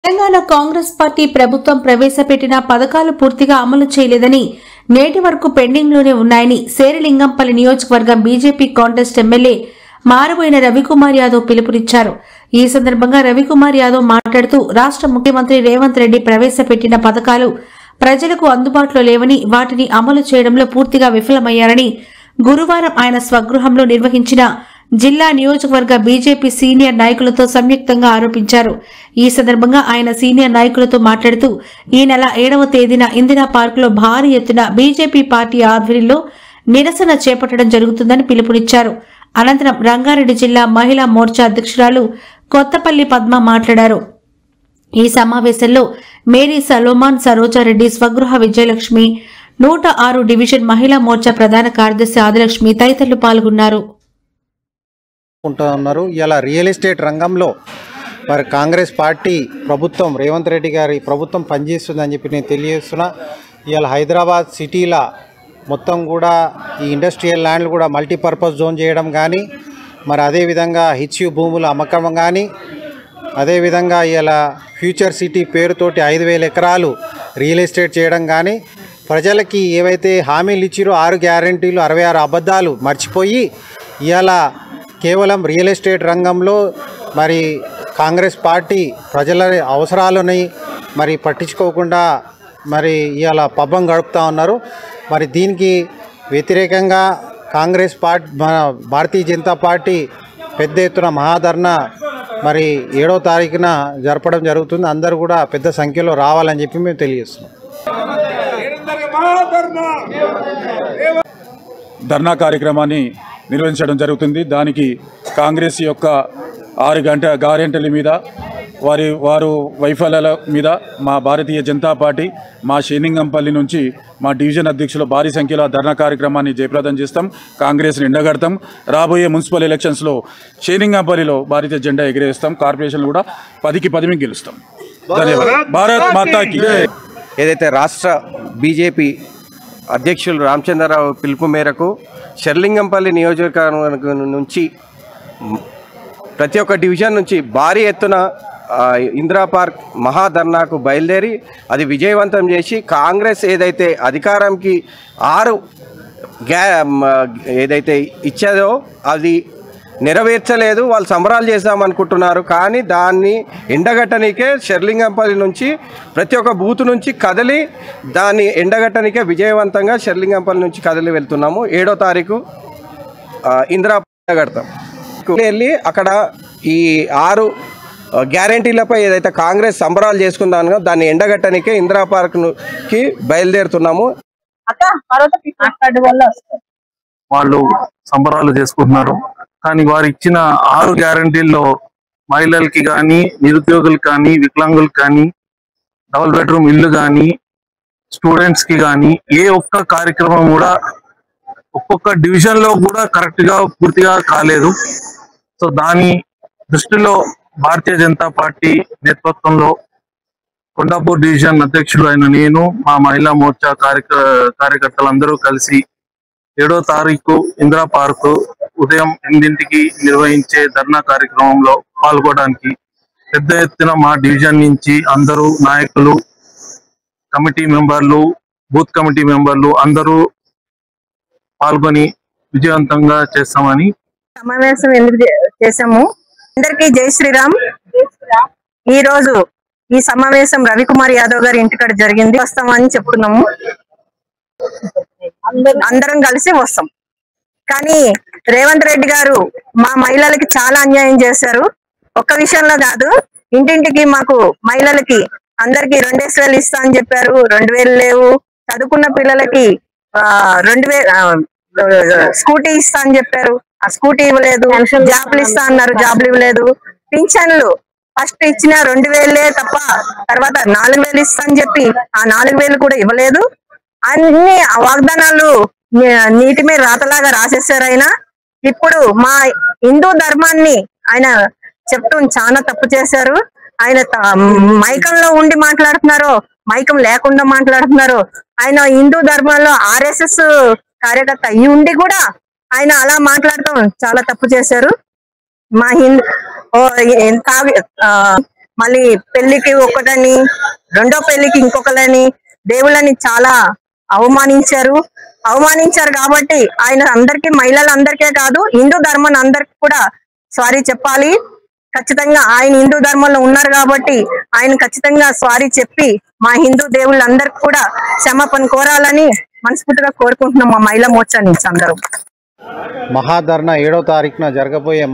Telangana Congress party ప్రభుత్వం ప్రవేశపెట్టిన పథకాలు పూర్తిగా అమలు చేయలేదని, నేటి వరకు పెండింగ్ లోనే ఉన్నాయని శేరిలింగంపల్లి నియోజకవర్గం BJP contest MLA Maraboina Ravikumar Yadav పిలుపునిచ్చారు. ఈ సందర్భంగా రవికుమార్ యాదవ్ మాట్లాడుతూ రాష్ట్ర ముఖ్యమంత్రి రేవంత్ రెడ్డి ప్రవేశపెట్టిన పథకాలు ప్రజలకు అందుబాటులో లేవని, వాటిని అమలు చేయడంలో పూర్తిగా విఫలమయ్యారని గురువారం ఆయన స్వగృహంలో నిర్వహించిన జిల్లా నియోజకవర్గ బీజేపీ సీనియర్ నాయకులతో సంయుక్తంగా ఆరోపించారు. ఈ సందర్భంగా ఆయన సీనియర్ నాయకులతో మాట్లాడుతూ ఈ నెల 7వ తేదీన ఇందిరా పార్కులో భారీ ఎత్తున బీజేపీ పార్టీ ఆధ్వర్యంలో నిరసన చేపట్టడం జరుగుతుందని పిలుపునిచ్చారు. అనంతరం రంగారెడ్డి జిల్లా మహిళా మోర్చా అధ్యక్షురాలు కొత్తపల్లి పద్మ మాట్లాడారు. ఈ సమావేశంలో Mary Salomon, Saroja Reddy, Swagruha Vijayalakshmi, 106 division Mahila Morcha ప్రధాన కార్యదర్శి ఆదిలక్ష్మి తదితరులు పాల్గొన్నారు. ఇలా రియల్ ఎస్టేట్ రంగంలో మరి కాంగ్రెస్ పార్టీ ప్రభుత్వం రేవంత్ రెడ్డి గారి ప్రభుత్వం పనిచేస్తుందని చెప్పి నేను తెలియజేస్తున్నా. ఇవాళ హైదరాబాద్ సిటీలో మొత్తం కూడా ఈ ఇండస్ట్రియల్ ల్యాండ్లు కూడా మల్టీపర్పస్ జోన్ చేయడం కానీ, మరి అదేవిధంగా హెచ్యు భూముల అమ్మకం కానీ, అదేవిధంగా ఇలా ఫ్యూచర్ సిటీ పేరుతోటి 5,000 ఎకరాలు రియల్ ఎస్టేట్ చేయడం కానీ, ప్రజలకి ఏవైతే హామీలు ఇచ్చిరో 6 గ్యారంటీలు 66 అబద్ధాలు మర్చిపోయి ఇవాళ కేవలం రియల్ ఎస్టేట్ రంగంలో మరి కాంగ్రెస్ పార్టీ ప్రజల అవసరాలని మరి పట్టించుకోకుండా మరి ఇవాళ పబ్బం గడుపుతూ ఉన్నారు. మరి దీనికి వ్యతిరేకంగా కాంగ్రెస్ పార్టీ భారతీయ జనతా పార్టీ పెద్ద ఎత్తున మహాధర్నా మరి 7వ తారీఖున జరపడం జరుగుతుంది. అందరూ కూడా పెద్ద సంఖ్యలో రావాలని చెప్పి మేము తెలియజేస్తున్నాం. ధర్నా కార్యక్రమాన్ని నిర్వహించడం జరుగుతుంది. దానికి కాంగ్రెస్ యొక్క 6 గ్యారెంటీల మీద వారు వైఫల్యాల మీద మా భారతీయ జనతా పార్టీ మా శేరిలింగంపల్లి నుంచి మా డివిజన్ అధ్యక్షులు భారీ సంఖ్యలో ధర్నా కార్యక్రమాన్ని జయప్రదం చేస్తాం. కాంగ్రెస్ని ఎండగడతాం. రాబోయే మున్సిపల్ ఎలక్షన్స్లో శేరిలింగంపల్లిలో భారతీయ జెండా ఎగిరేస్తాం. కార్పొరేషన్లు కూడా 10కి 10 గెలుస్తాం. ధన్యవాదాలు. భారత్ మాతాకి. ఏదైతే రాష్ట్ర బీజేపీ అధ్యక్షులు రామచంద్రరావు పిలుపు మేరకు శేరిలింగంపల్లి నియోజకవర్గం నుంచి ప్రతి ఒక్క డివిజన్ నుంచి భారీ ఎత్తున ఇందిరా పార్క్ మహాధర్నాకు బయలుదేరి అది విజయవంతం చేసి కాంగ్రెస్ ఏదైతే అధికారంకి 6 ఏదైతే ఇచ్చేదో అది నెరవేర్చలేదు. వాళ్ళు సంబరాలు చేద్దామనుకుంటున్నారు. కానీ దాన్ని ఎండగట్టనికే శేరిలింగంపల్లి నుంచి ప్రతి ఒక్క బూత్ నుంచి కదిలి దాన్ని ఎండగట్టనికే విజయవంతంగా శేరిలింగంపల్లి నుంచి కదిలి వెళ్తున్నాము. 7వ తారీఖు ఇందిరా ఎండగడతాం. వెళ్ళి అక్కడ ఈ 6 గ్యారంటీలపై ఏదైతే కాంగ్రెస్ సంబరాలు చేసుకుందానో దాన్ని ఎండగట్టనికే ఇందిరా పార్క్కి బయలుదేరుతున్నాము. వాళ్ళు సంబరాలు చేసుకుంటున్నారు. కానీ వారు ఇచ్చిన 6 గ్యారంటీల్లో మహిళలకి కానీ, నిరుద్యోగులకు కానీ, వికలాంగులకు కానీ, డబుల్ బెడ్రూమ్ ఇల్లు కానీ, స్టూడెంట్స్ కి కానీ ఏ ఒక్క కార్యక్రమం కూడా ఒక్కొక్క డివిజన్ లో కూడా కరెక్ట్ గా పూర్తిగా కాలేదు. సో దాని దృష్టిలో భారతీయ జనతా పార్టీ నేతృత్వంలో కొండాపూర్ డివిజన్ అధ్యక్షుడు అయిన నేను, మా మహిళా మోర్చా కార్యకర్తలందరూ కలిసి 7వ తారీఖు ఇందిరా పార్కు ఉదయం 8ంటికి నిర్వహించే ధర్నా కార్యక్రమంలో పాల్గొనడానికి పెద్ద ఎత్తున మా డివిజన్ నుంచి అందరూ నాయకులు, కమిటీ మెంబర్లు, బూత్ కమిటీ మెంబర్లు అందరూ పాల్గొని విజయవంతంగా చేస్తామని సమావేశం ఎందుకు చేశాము. అందరికీ జై శ్రీరామ్. ఈ రోజు ఈ సమావేశం రవికుమార్ యాదవ్ గారి ఇంటికాడ జరిగింది. వస్తామని చెప్తున్నాము. అందరం కలిసి వస్తాం. కానీ రేవంత్ రెడ్డి గారు మా మహిళలకి చాలా అన్యాయం చేశారు. ఒక్క విషయంలో కాదు, ఇంటింటికి మాకు మహిళలకి అందరికి 2,000 ఇస్తా అని చెప్పారు. 2,000 లేవు. చదువుకున్న పిల్లలకి 2,000 స్కూటీ ఇస్తా అని చెప్పారు. ఆ స్కూటీ ఇవ్వలేదు. జాబ్లు ఇస్తా అన్నారు, జాబ్లు ఇవ్వలేదు. పింఛన్లు ఫస్ట్ ఇచ్చిన 2,000 తప్ప తర్వాత 4,000 ఇస్తా అని చెప్పి ఆ 4,000 కూడా ఇవ్వలేదు. అన్ని వాగ్దానాలు నీటి మీద రాతలాగా రాసేసారు ఆయన. ఇప్పుడు మా హిందూ ధర్మాన్ని ఆయన చెప్తూ చాలా తప్పు చేశారు. ఆయన మైకంలో ఉండి మాట్లాడుతున్నారు, మైకం లేకుండా మాట్లాడుతున్నారు. ఆయన హిందూ ధర్మంలో RSS కార్యకర్త అయి ఉండి కూడా ఆయన అలా మాట్లాడటం చాలా తప్పు చేశారు. మా మళ్ళీ పెళ్లికి ఒకటని రెండో పెళ్లికి ఇంకొకలని దేవుళ్ళని చాలా అవమానించారు కాబట్టి ఆయన అందరికీ మహిళలందరికీ కాదు హిందూ ధర్మాన్ని అందరికి కూడా సారీ చెప్పాలి. ఖచ్చితంగా ఆయన హిందూ ధర్మంలో ఉన్నారు కాబట్టి ఆయన ఖచ్చితంగా సారీ చెప్పి మా హిందూ దేవుళ్ళందరికి కూడా క్షమాపణ కోరాలని మనస్ఫూర్తిగా కోరుకుంటున్నాం మా మహిళా మోర్చా నుంచి అందరూ. మహాధర్నా 7వ తారీఖున జరగబోయే